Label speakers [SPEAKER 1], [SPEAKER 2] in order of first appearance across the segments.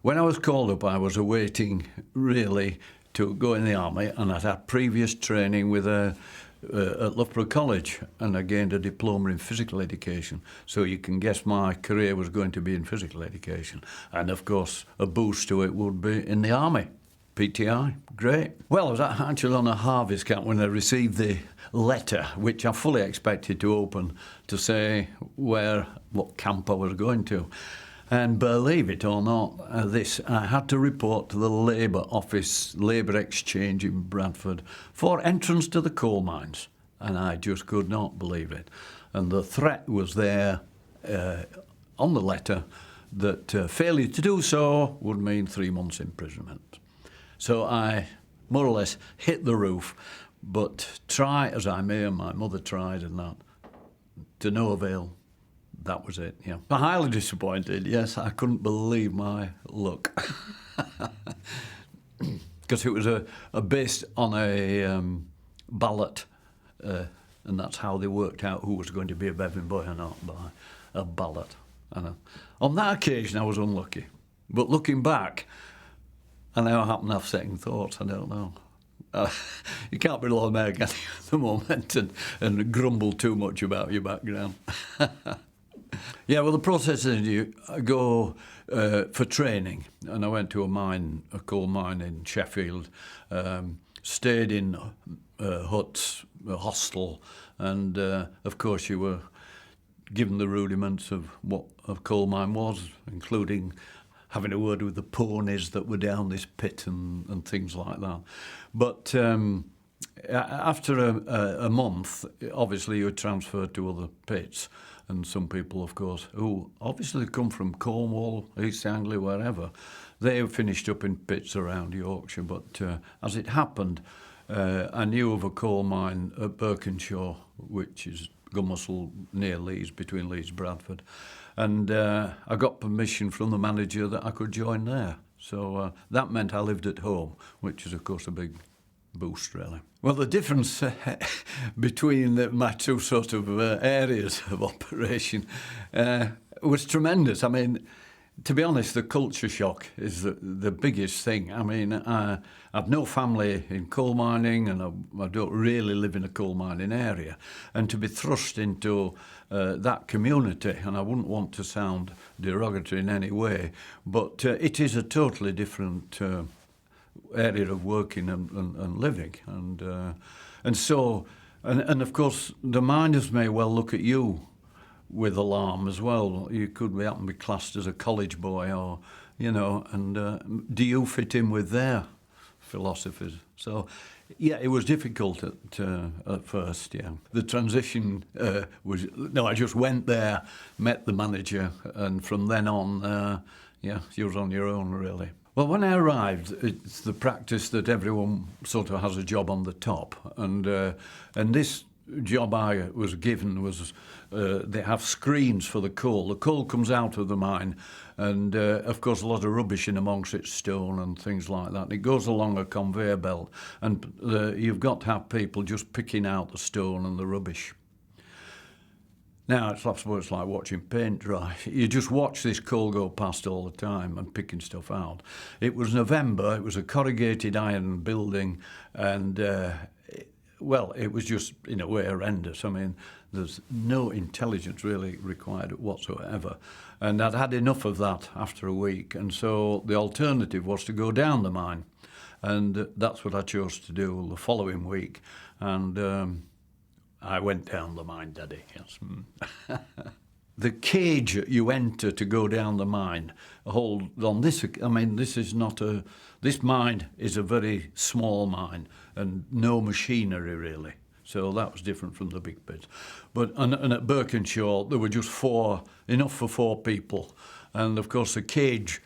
[SPEAKER 1] When I was called up, I was awaiting, really, to go in the army, and I'd had previous training with at Loughborough College, and I gained a diploma in physical education. So you can guess my career was going to be in physical education. And, of course, a boost to it would be in the army. PTI, great. Well, I was actually on a harvest camp when I received the letter, which I fully expected to open to say what camp I was going to. And believe it or not, I had to report to the Labour Office, Labour Exchange in Bradford, for entrance to the coal mines. And I just could not believe it. And the threat was there on the letter that failure to do so would mean 3 months imprisonment. So I more or less hit the roof, but try as I may, and my mother tried and that, to no avail. That was it, yeah. I'm highly disappointed, yes. I couldn't believe my luck. Because it was based on a ballot, and that's how they worked out who was going to be a Bevin Boy or not, by a ballot. And on that occasion, I was unlucky. But looking back, I now happen to have second thoughts, I don't know. You can't be Lord Mayor at the moment and grumble too much about your background. Yeah, well, the process is you go for training, and I went to a coal mine in Sheffield, stayed in huts, a hostel, and of course you were given the rudiments of what a coal mine was, including having a word with the ponies that were down this pit and things like that. But after a month, obviously you were transferred to other pits. And some people, of course, who obviously come from Cornwall, East Anglia, wherever, they finished up in pits around Yorkshire. But as it happened, I knew of a coal mine at Birkenshaw, which is Gummuscle near Leeds, between Leeds and Bradford. And I got permission from the manager that I could join there. So that meant I lived at home, which is, of course, a big boost, really. Well, the difference between my two sort of areas of operation was tremendous. I mean, to be honest, the culture shock is the biggest thing. I mean, I've no family in coal mining, and I don't really live in a coal mining area. And to be thrust into that community, and I wouldn't want to sound derogatory in any way, but it is a totally different area of working and living, and so of course the miners may well look at you with alarm as well. You could happen to be classed as a college boy, or and do you fit in with their philosophies? So yeah, it was difficult at first. Yeah, the transition was I just went there, met the manager, and from then on, you was on your own, really. Well, when I arrived, it's the practice that everyone sort of has a job on the top, and this job I was given was they have screens for the coal. The coal comes out of the mine, and of course a lot of rubbish in amongst it, stone and things like that. It goes along a conveyor belt, and you've got to have people just picking out the stone and the rubbish. Now, it's like watching paint dry. You just watch this coal go past all the time and picking stuff out. It was November, it was a corrugated iron building, and, it was just, in a way, horrendous. I mean, there's no intelligence really required whatsoever. And I'd had enough of that after a week, and so the alternative was to go down the mine. And that's what I chose to do the following week. And I went down the mine, Daddy, yes. The cage you enter to go down the mine, hold on, this mine is a very small mine and no machinery really. So that was different from the big pits. But and at Birkenshaw, there were just enough for 4 people. And of course the cage,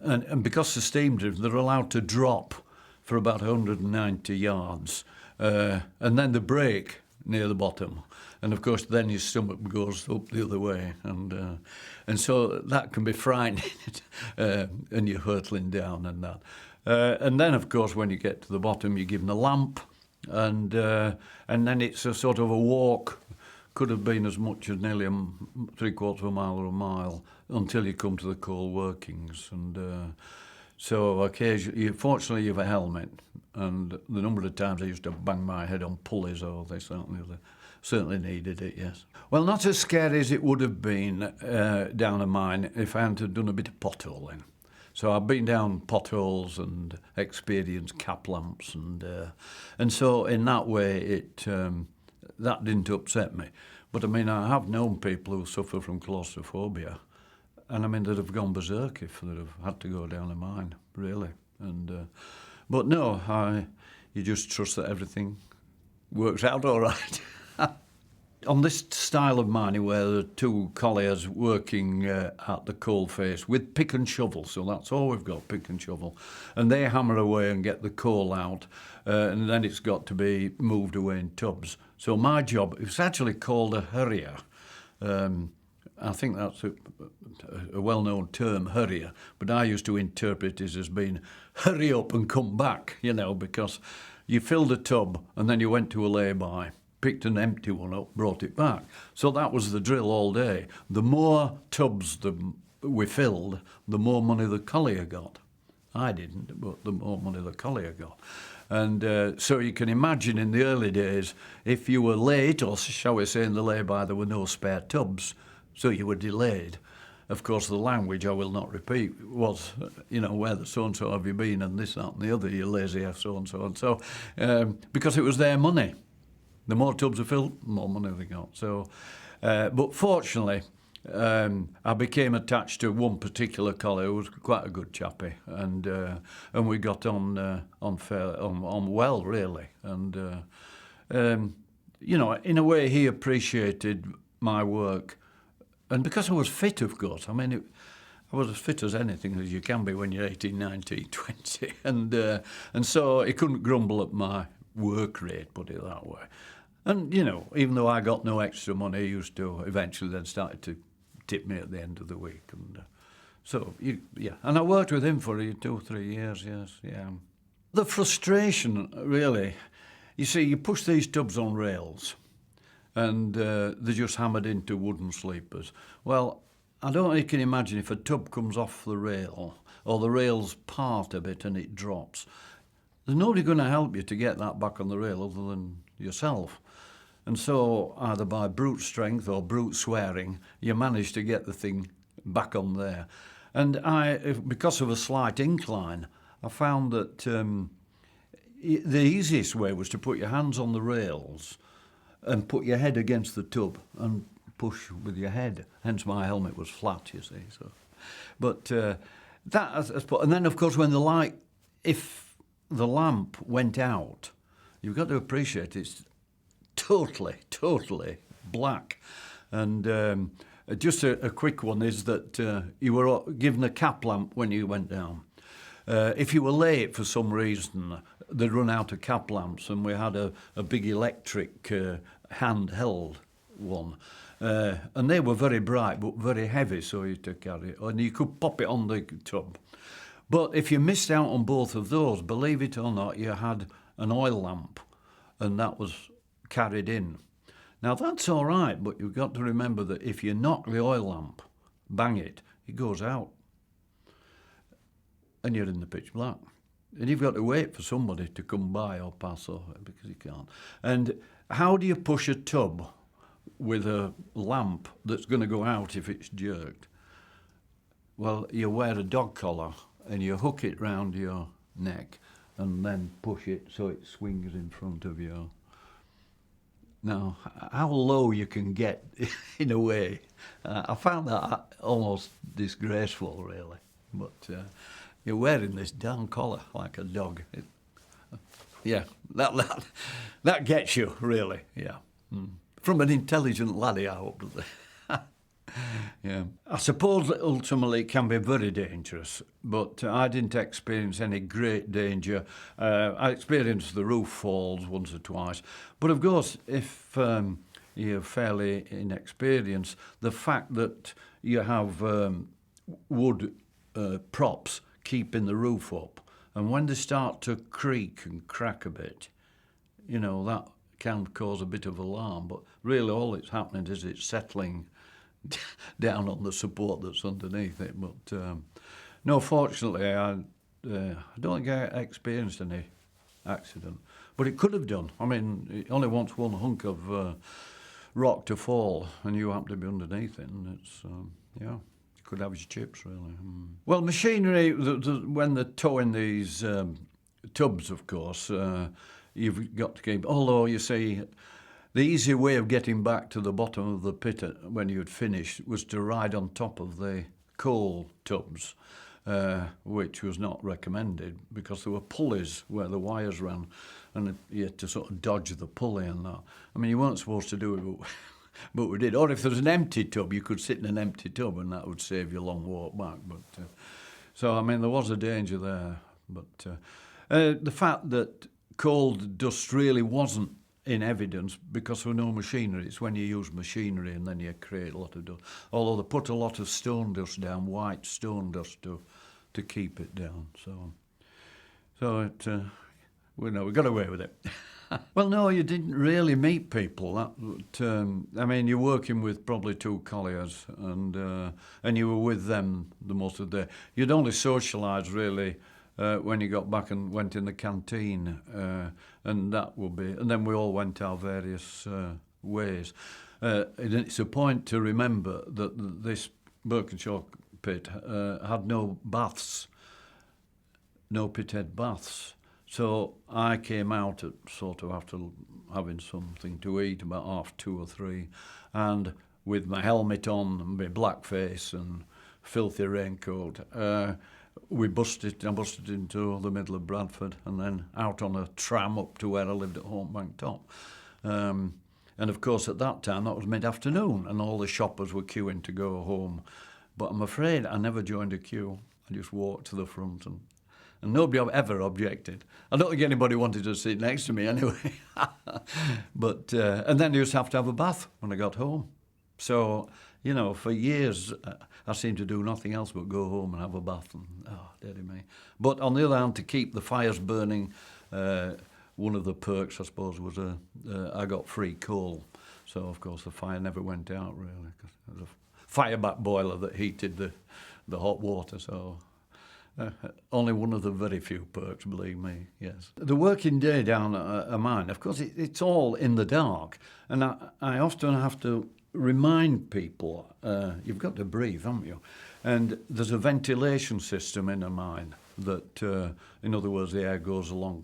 [SPEAKER 1] and because the steam driven, they're allowed to drop for about 190 yards. And then the brake near the bottom, and of course then your stomach goes up the other way, and so that can be frightening, and you're hurtling down and that. And then of course when you get to the bottom, you're given a lamp, and then it's a sort of a walk could have been as much as nearly three-quarters of a mile or a mile until you come to the coal workings. And so occasionally, fortunately, you have a helmet. And the number of times I used to bang my head on pulleys, they certainly needed it, yes. Well, not as scary as it would have been down a mine if I hadn't done a bit of potholing. So I've been down potholes and experienced cap lamps, and so in that way that didn't upset me. But I mean, I have known people who suffer from claustrophobia, and I mean, that have gone berserk if they have had to go down a mine, really. And but no, you just trust that everything works out all right. On this style of mining, where there are two colliers working at the coalface with pick and shovel, so that's all we've got, pick and shovel, and they hammer away and get the coal out, and then it's got to be moved away in tubs. So my job, it's actually called a hurrier. I think that's a well-known term, hurrier, but I used to interpret it as being hurry up and come back, because you filled a tub and then you went to a lay-by, picked an empty one up, brought it back. So that was the drill all day. The more tubs we filled, the more money the collier got. I didn't, but the more money the collier got. And so you can imagine in the early days, if you were late, or shall we say in the lay-by, there were no spare tubs, so you were delayed. Of course, the language I will not repeat was, where the so-and-so have you been, and this, that, and the other, you lazy F so-and-so. And so, because it was their money. The more tubs are filled, the more money they got. So, but fortunately, I became attached to one particular collier who was quite a good chappie, and we got on well, really. And in a way, he appreciated my work, and because I was fit, of course. I mean, I was as fit as anything as you can be when you're 18, 19, 20, and so he couldn't grumble at my work rate, put it that way. And, even though I got no extra money, he used to eventually then started to tip me at the end of the week. And and I worked with him for 2 or 3 years, yes, yeah. The frustration, really, you see, you push these tubs on rails and they're just hammered into wooden sleepers. Well, I don't know if you can imagine if a tub comes off the rail or the rails part a bit and it drops. There's nobody going to help you to get that back on the rail other than yourself. And so, either by brute strength or brute swearing, you manage to get the thing back on there. And because of a slight incline, I found that the easiest way was to put your hands on the rails and put your head against the tub and push with your head. Hence my helmet was flat, you see. So, but and then, of course, when if the lamp went out, you've got to appreciate it's totally black. And just a quick one is that you were given a cap lamp when you went down. If you were late for some reason, they'd run out of cap lamps, and we had a big electric handheld one. And they were very bright but very heavy, so you had to carry it. And you could pop it on the tub. But if you missed out on both of those, believe it or not, you had an oil lamp, and that was carried in. Now, that's all right, but you've got to remember that if you knock the oil lamp, bang it goes out. And you're in the pitch black. And you've got to wait for somebody to come by or pass over, because you can't. And how do you push a tub with a lamp that's going to go out if it's jerked? Well, you wear a dog collar and you hook it round your neck and then push it so it swings in front of you. Now, how low you can get, in a way, I found that almost disgraceful, really. But you're wearing this darn collar like a dog. That gets you, really, yeah. From an intelligent laddie, I hope. Yeah. I suppose that ultimately it can be very dangerous, but I didn't experience any great danger. I experienced the roof falls once or twice. But of course, if you're fairly inexperienced, the fact that you have wood props keeping the roof up, and when they start to creak and crack a bit, that can cause a bit of alarm, but really all it's happening is it's settling down on the support that's underneath it. But no, fortunately, I don't think I experienced any accident, but it could have done. I mean, it only wants one hunk of rock to fall, and you happen to be underneath it, and it's yeah, you could have your chips really. Well, machinery when they're towing these tubs, of course, you've got to keep. Although you see, the easy way of getting back to the bottom of the pit when you'd finished was to ride on top of the coal tubs. Which was not recommended because there were pulleys where the wires ran, and you had to sort of dodge the pulley and that. I mean, you weren't supposed to do it, but we did. Or if there was an empty tub, you could sit in an empty tub, and that would save you a long walk back. But so, I mean, there was a danger there. But the fact that coal dust really wasn't in evidence because there were no machinery. It's when you use machinery and then you create a lot of dust. Although they put a lot of stone dust down, white stone dust to keep it down. So it, we got away with it. Well, no, you didn't really meet people. I mean, you're working with probably 2 colliers, and you were with them the most of the day. You'd only socialise really when you got back and went in the canteen, and that would be, and then we all went our various ways. It's a point to remember that this Birkenshaw pit had no baths, no pithead baths. So I came out at sort of after having something to eat about 2:30 or 3, and with my helmet on and my black face and filthy raincoat. I busted into the middle of Bradford and then out on a tram up to where I lived at Hornbank Top. And of course at that time that was mid-afternoon and all the shoppers were queuing to go home. But I'm afraid I never joined a queue. I just walked to the front and nobody ever objected. I don't think anybody wanted to sit next to me anyway. But and then you just have to have a bath when I got home. So, you know, for years I seemed to do nothing else but go home and have a bath. And, oh, dearie me. But on the other hand, to keep the fires burning, one of the perks, I suppose, was I got free coal. So, of course, the fire never went out, really, because there was a fireback boiler that heated the hot water. So only one of the very few perks, believe me, yes. The working day down a mine, of course, it's all in the dark. And I often have to remind people, you've got to breathe, haven't you? And there's a ventilation system in a mine that, in other words, the air goes along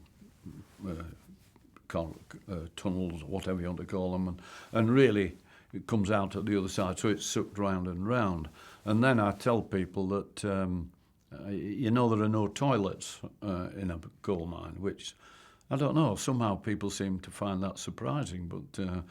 [SPEAKER 1] tunnels, whatever you want to call them, and really it comes out at the other side, so it's sucked round and round. And then I tell people that, you know, there are no toilets in a coal mine, which, I don't know, somehow people seem to find that surprising, but...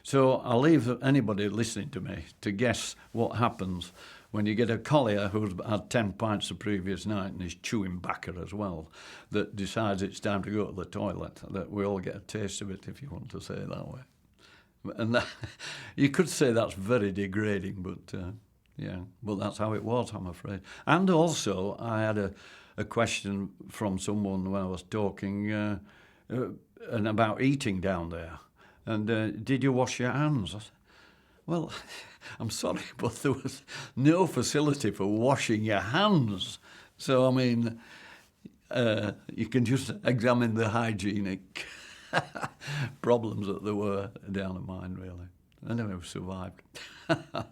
[SPEAKER 1] So I'll leave anybody listening to me to guess what happens when you get a collier who's had 10 pints the previous night and is chewing backer as well, that decides it's time to go to the toilet, that we all get a taste of it, if you want to say it that way. And that, you could say that's very degrading, but yeah, but that's how it was, I'm afraid. And also, I had a question from someone when I was talking and about eating down there. And did you wash your hands? I said, well, I'm sorry, but there was no facility for washing your hands. So, I mean, you can just examine the hygienic problems that there were down at mine, really. Anyway, we survived.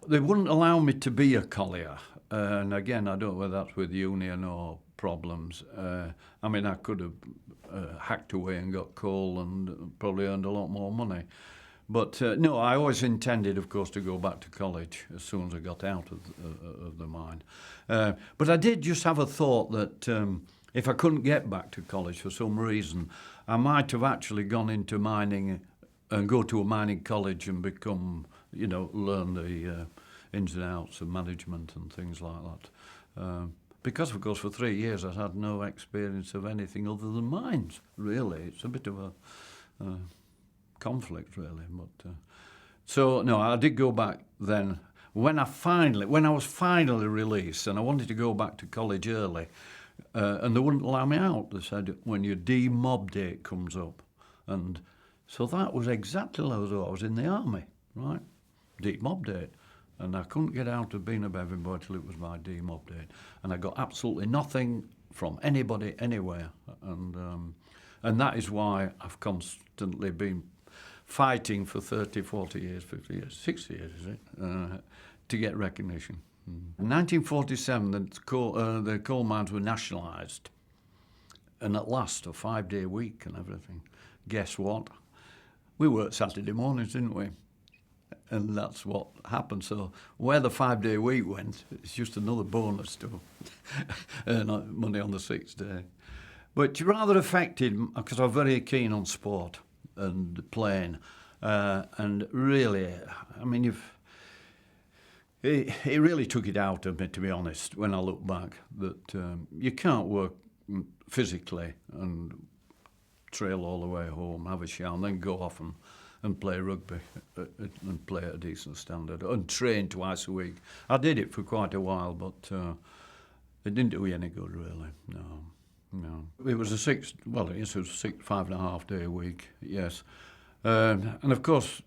[SPEAKER 1] They wouldn't allow me to be a collier. And again, I don't know whether that's with union or problems. I mean, I could have hacked away and got coal and probably earned a lot more money. But no, I always intended, of course, to go back to college as soon as I got out of the mine. But I did just have a thought that if I couldn't get back to college for some reason, I might have actually gone into mining and go to a mining college and become, you know, learn the ins and outs of management and things like that. Because, of course, for 3 years I had no experience of anything other than mines, really. It's a bit of a conflict, really. But so, no, I did go back then. When I was finally released and I wanted to go back to college early, and they wouldn't allow me out. They said, when your demobbed date comes up, and So that was exactly as though I was in the army, right? Demobbed date. And I couldn't get out of being a Bevin Boy till it was my demobbed date. And I got absolutely nothing from anybody, anywhere. And that is why I've constantly been fighting for 30, 40 years, 50 years, 60 years, is it, to get recognition. In 1947, the coal mines were nationalised. And at last, a 5-day week and everything. Guess what? We worked Saturday mornings, didn't we? And that's what happened. So where the 5-day week went, it's just another bonus to earn money on the 6th day. But it's rather affected, because I'm very keen on sport and playing. And really, I mean, it really took it out of me, to be honest, when I look back, that you can't work physically and trail all the way home, have a shower, and then go off and play rugby and play at a decent standard and train twice a week. I did it for quite a while, but it didn't do me any good, really. No. It was a 5.5 day week, yes. And of course,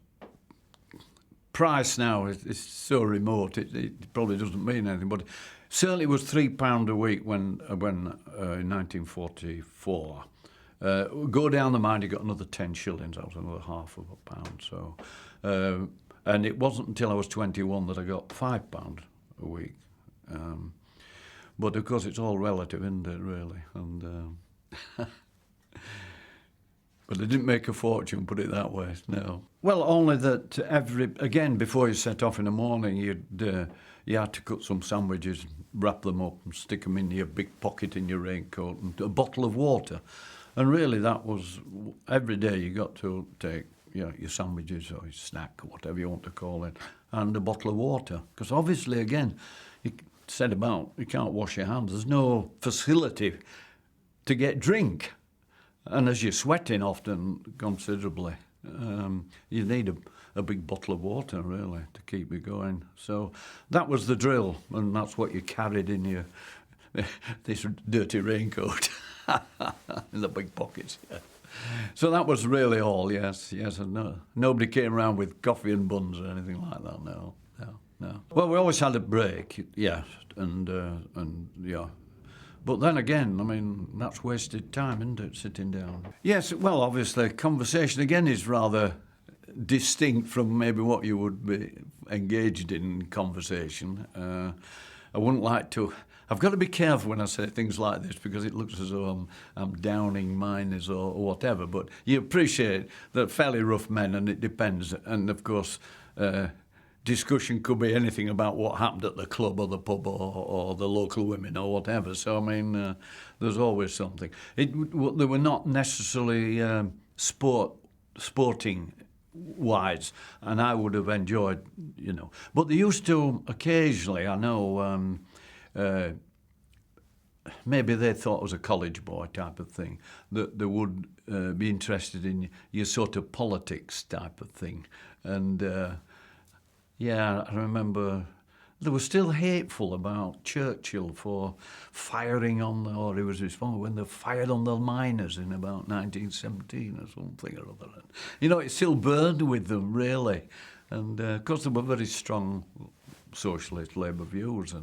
[SPEAKER 1] price now is so remote, it probably doesn't mean anything, but certainly it was £3 a week when in 1944. Go down the mine, you got another 10 shillings, that was another half of a pound. So, and it wasn't until I was 21 that I got £5 a week. But of course, it's all relative, isn't it, really? And but they didn't make a fortune, put it that way. No. Well, only that again, before you set off in the morning, you had to cut some sandwiches, wrap them up, and stick them in your big pocket in your raincoat, and a bottle of water. And really, that was every day you got to take your sandwiches or your snack, or whatever you want to call it, and a bottle of water. Because obviously, again, you can't wash your hands. There's no facility to get drink. And as you're sweating often considerably, you need a big bottle of water, really, to keep you going. So that was the drill, and that's what you carried in your this dirty raincoat in the big pockets. Yeah. So that was really all, yes, and no. Nobody came around with coffee and buns or anything like that, no. Well, we always had a break, yes, and yeah. But then again, I mean, that's wasted time, isn't it, sitting down? Yes, well, obviously, conversation again is rather distinct from maybe what you would be engaged in conversation. I wouldn't like to... I've got to be careful when I say things like this because it looks as though I'm downing miners or whatever, but you appreciate that fairly rough men, and it depends. And, of course, discussion could be anything about what happened at the club or the pub or the local women or whatever. So, I mean, there's always something. They were not necessarily sporting-wise, and I would have enjoyed, But they used to occasionally, I know... maybe they thought I was a college boy type of thing, that they would be interested in your sort of politics type of thing. And, I remember they were still hateful about Churchill for firing on, or he was responsible when they fired on the miners in about 1917 or something or other. It still burned with them, really. And, of course, they were very strong socialist Labour views,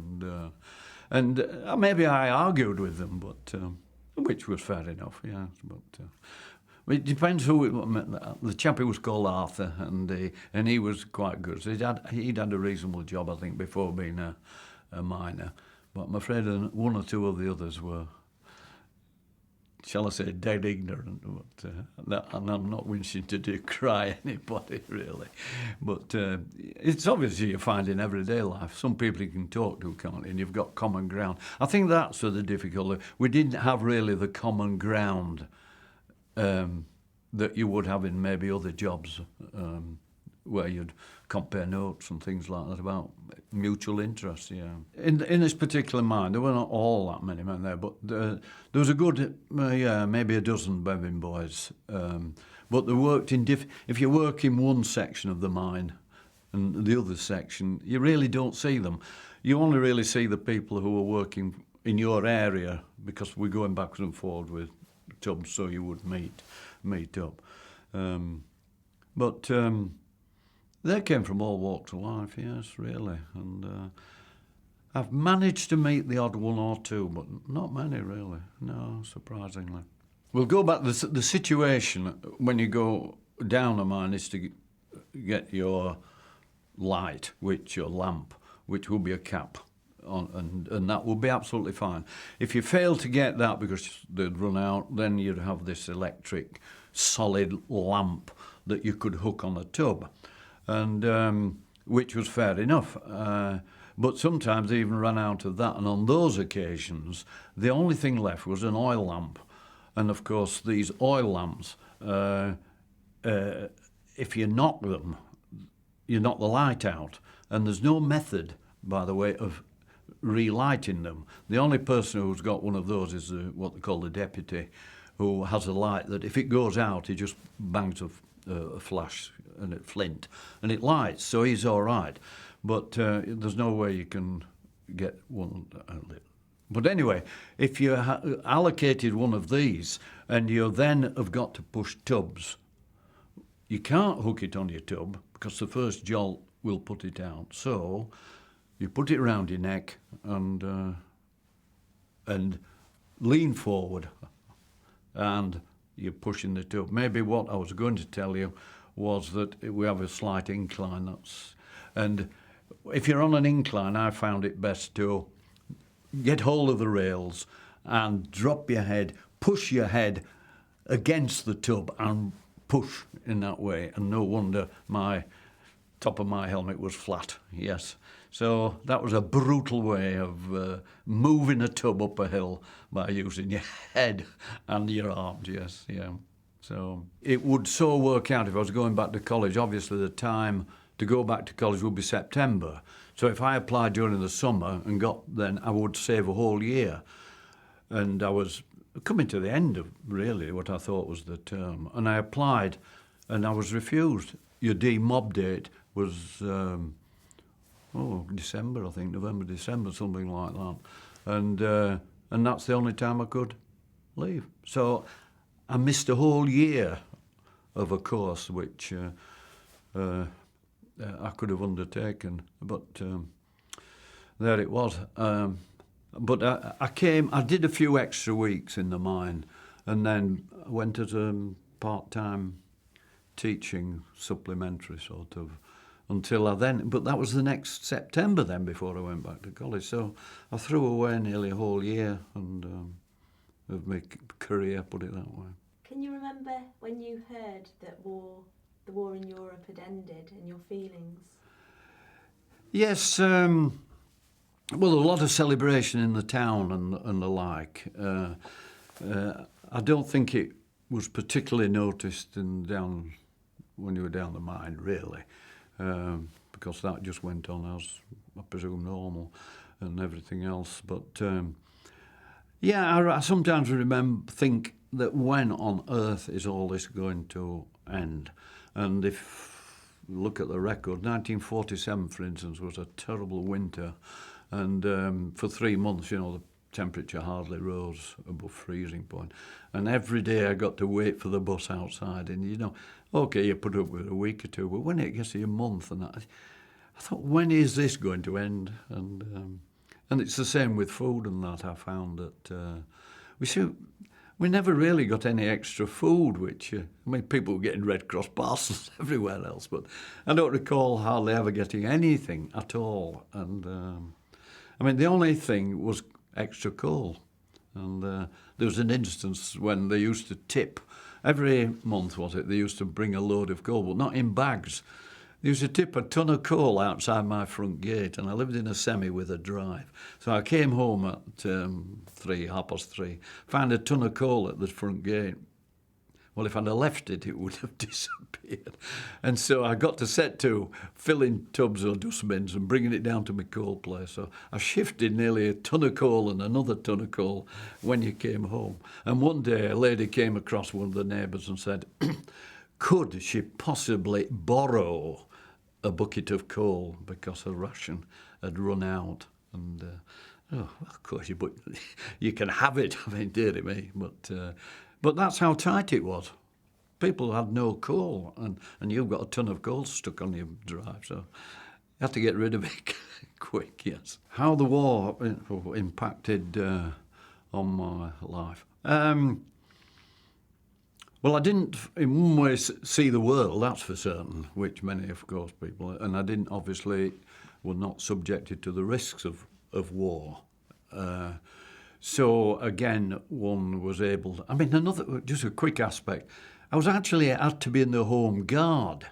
[SPEAKER 1] and maybe I argued with them, but which was fair enough, yes. But it depends who the chap who was called Arthur, and he was quite good. So he'd had a reasonable job, I think, before being a miner. But I'm afraid one or two of the others were, shall I say, dead ignorant. But, and I'm not wishing to decry anybody, really. But it's obviously you find in everyday life. Some people you can talk to, can't you? And you've got common ground. I think that's the difficulty. We didn't have really the common ground that you would have in maybe other jobs where you'd compare notes and things like that about mutual interests, yeah. In this particular mine, there were not all that many men there, but there was a good, maybe a dozen Bevin Boys. But they worked in if you work in one section of the mine and the other section, you really don't see them. You only really see the people who are working in your area because we're going backwards and forward with tubs, so you would meet up. But they came from all walks of life, yes, really. And I've managed to meet the odd one or two, but not many, really. No, surprisingly. We'll go back to the situation when you go down a mine is to get your light, your lamp, which will be a cap on, and that will be absolutely fine. If you fail to get that because they'd run out, then you'd have this electric solid lamp that you could hook on a tub, and which was fair enough. But sometimes they even ran out of that, and on those occasions, the only thing left was an oil lamp. And of course, these oil lamps, if you knock them, you knock the light out. And there's no method, by the way, of relighting them. The only person who's got one of those is what they call the deputy, who has a light that if it goes out, he just bangs a flash and it flint, and it lights, so he's all right. But there's no way you can get one lit. But anyway, if you allocated one of these and you then have got to push tubs, you can't hook it on your tub because the first jolt will put it out. So you put it around your neck and lean forward and you're pushing the tub. Maybe what I was going to tell you was that we have a slight incline. And if you're on an incline, I found it best to get hold of the rails and drop your head, push your head against the tub and push in that way. And no wonder my top of my helmet was flat, yes. So that was a brutal way of moving a tub up a hill by using your head and your arms, yes, yeah. So it would so work out if I was going back to college. Obviously the time to go back to college would be September. So if I applied during the summer and then I would save a whole year. And I was coming to the end of really what I thought was the term. And I applied and I was refused. Your demobbed date was, December, I think, November, December, something like that. And that's the only time I could leave. So I missed a whole year of a course which I could have undertaken, but there it was. But I did a few extra weeks in the mine, and then went as a part-time teaching, supplementary sort of, but that was the next September then before I went back to college. So I threw away nearly a whole year of my career, put it that way.
[SPEAKER 2] Can you remember when you heard that the war in Europe had ended and your feelings?
[SPEAKER 1] Yes, well, a lot of celebration in the town and the like. I don't think it was particularly noticed when you were down the mine, really, because that just went on as, I presume, normal and everything else. But I sometimes think that when on earth is all this going to end? And if you look at the record, 1947, for instance, was a terrible winter. And for 3 months, the temperature hardly rose above freezing point. And every day I got to wait for the bus outside. And, you put up with a week or two. But when it gets to a month, and I thought, when is this going to end? And it's the same with food and that. I found that we never really got any extra food, which, people were getting Red Cross parcels everywhere else, but I don't recall hardly ever getting anything at all. And, the only thing was extra coal. And there was an instance when they used to tip, every month, they used to bring a load of coal, but not in bags. They used to tip a ton of coal outside my front gate, and I lived in a semi with a drive. So I came home at 3:30, found a ton of coal at the front gate. Well, if I'd have left it, it would have disappeared. And so I got to set to filling tubs or dustbins and bringing it down to my coal place. So I shifted nearly a ton of coal and another ton of coal when you came home. And one day a lady came across one of the neighbours and said, could she possibly borrow a bucket of coal because her ration had run out? And, of course, but you can have it. Dearie me. But that's how tight it was. people had no coal, and you've got a ton of coal stuck on your drive, so you have to get rid of it quick, yes. How the war impacted on my life. Well, I didn't, in one way, see the world, that's for certain, which many, of course, people, and I didn't, obviously, were not subjected to the risks of war. So, again, one was able to, I mean, just a quick aspect, I was actually had to be in the Home Guard.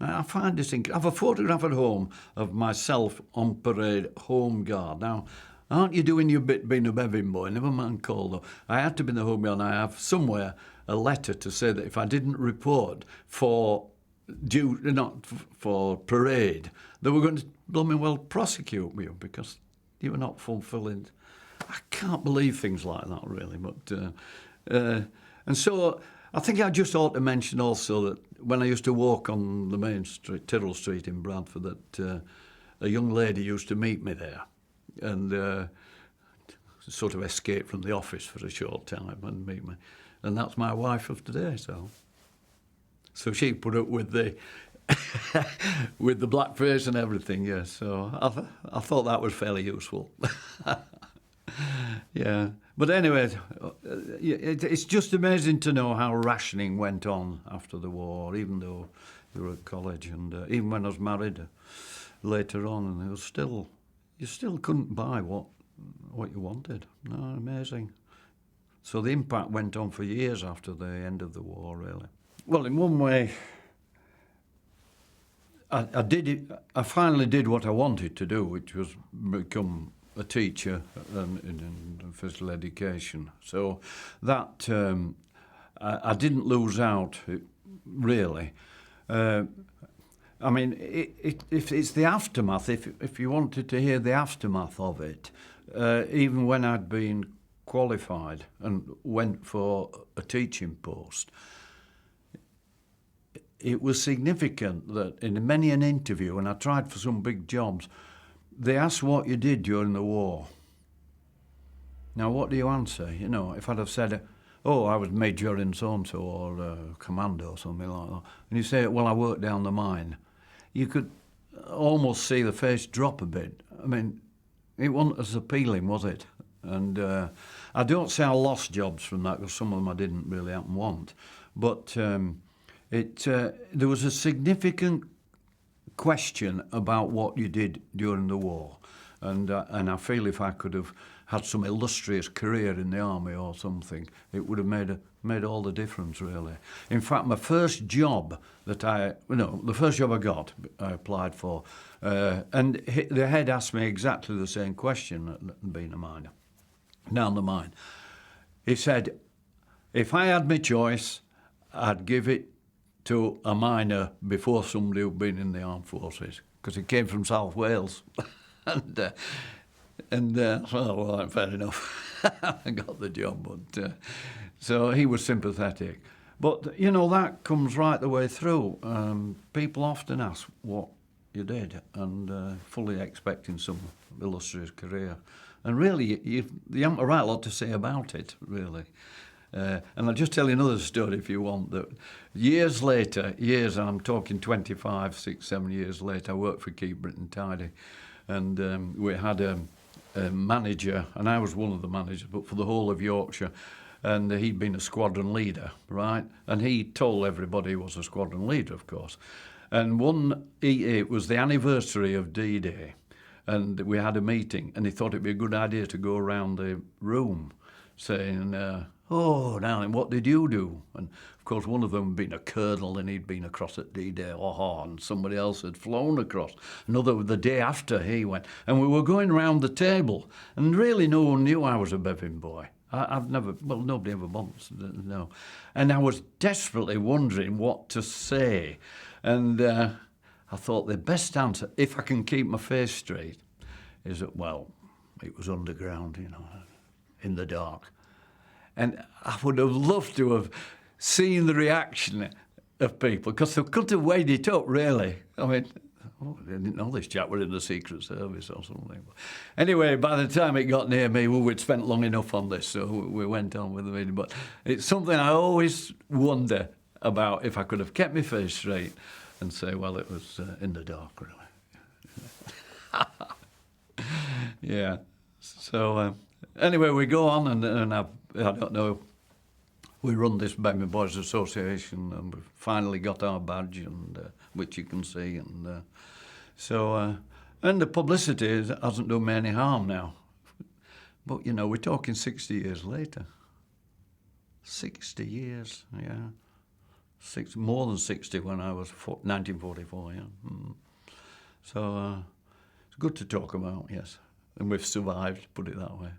[SPEAKER 1] Now, I find this, I have a photograph at home of myself on parade, Home Guard. Now, aren't you doing your bit being a Bevin boy? Never mind call, though. I had to be in the Home Guard, and I have somewhere a letter to say that if I didn't report for parade, they were going to blooming well prosecute me because you were not fulfilling. I can't believe things like that, really. But and so I think I just ought to mention also that when I used to walk on the main street, Tyrrell Street in Bradford, that a young lady used to meet me there, and sort of escape from the office for a short time and meet me. And that's my wife of today, so she put up with the with the black face and everything, yes. So I thought that was fairly useful. Yeah, but anyway, it's just amazing to know how rationing went on after the war, even though you were at college, and even when I was married later on, and you still couldn't buy what you wanted. No, amazing. So the impact went on for years after the end of the war, really. Well, in one way, I did it. I finally did what I wanted to do, which was become a teacher in physical education. So that I didn't lose out, really. I mean, if it's the aftermath, if you wanted to hear the aftermath of it, even when I'd been qualified and went for a teaching post, it was significant that in many an interview, and I tried for some big jobs, they asked what you did during the war. Now, what do you answer? You know, if I'd have said, oh, I was major in so-and-so or commando or something like that, and you say, well, I worked down the mine, you could almost see the face drop a bit. I mean, it wasn't as appealing, was it? And I don't say I lost jobs from that, because some of them I didn't really happen want. But there was a significant question about what you did during the war. And I feel if I could have had some illustrious career in the army or something, it would have made all the difference, really. In fact, my first job the first job I got, I applied for, and the head asked me exactly the same question, being a miner, down the mine. He said, if I had my choice, I'd give it to a miner before somebody who'd been in the armed forces, because he came from South Wales. Well, fair enough. I got the job, but so he was sympathetic. But, you know, that comes right the way through. People often ask what you did, and fully expecting some illustrious career. And really, you haven't a right lot to say about it, really. And I'll just tell you another story if you want. That years later, I'm talking 25, 6, 7 years later, I worked for Keep Britain Tidy, and we had a manager, and I was one of the managers, but for the whole of Yorkshire, and he'd been a squadron leader, right? And he told everybody he was a squadron leader, of course. And it was the anniversary of D-Day, and we had a meeting, and he thought it'd be a good idea to go around the room saying, oh, now what did you do? And of course, one of them had been a colonel, and he'd been across at D-Day, and somebody else had flown across. Another, the day after he went. And we were going round the table, and really no one knew I was a Bevin boy. Nobody ever wants to know. And I was desperately wondering what to say. And I thought the best answer, if I can keep my face straight, is that, well, it was underground, you know, in the dark. And I would have loved to have seen the reaction of people, because they couldn't have weighed it up, really. I mean, I didn't know this chap was in the Secret Service or something. Anyway, by the time it got near me, we'd spent long enough on this, so we went on with the meeting. But it's something I always wonder, about if I could have kept my face straight and say, well, it was in the dark, really. Yeah. So anyway, we go on, and I don't know. We run this Bevin Boys Association, and we've finally got our badge, and which you can see, and and the publicity hasn't done me any harm now. But you know, we're talking 60 years later. 60 years, yeah. More than 60 when I was 1944, yeah. So it's good to talk about, yes. And we've survived, put it that way.